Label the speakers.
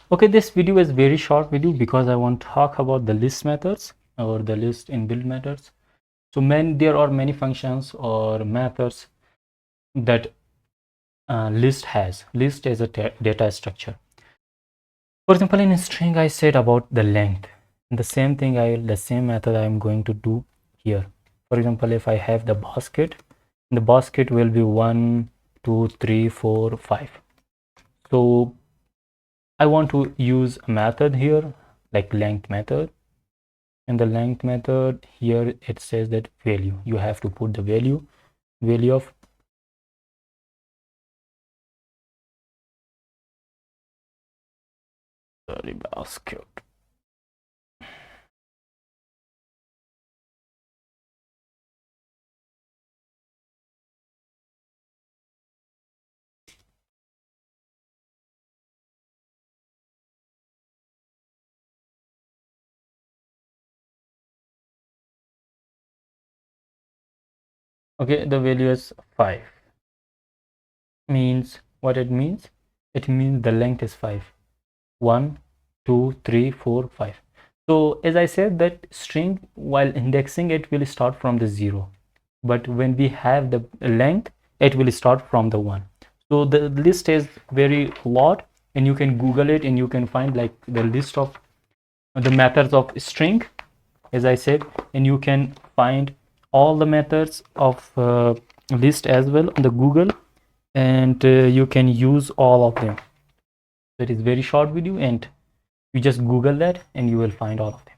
Speaker 1: Okay, this video is very short video because I want to talk about the list methods or the list inbuilt methods. So there are many functions or methods that list has. List is a data structure. For example, in a string I said about the length. The same method I am going to do here. For example, if I have the basket will be 1 2 3 4 5. So I want to use a method here like length method. In the length method here it says that value, you have to put the value of basket. Okay, the value is 5. Means what it means? It means the length is 5. 1 2 3 4 5. So as I said that string while indexing it will start from the 0, but when we have the length it will start from the 1. So the list is very lot, and you can google it and you can find like the list of the methods of string, as I said, and you can find all the methods of list as well on the Google, and you can use all of them. That is very short video, and you just Google that and you will find all of them.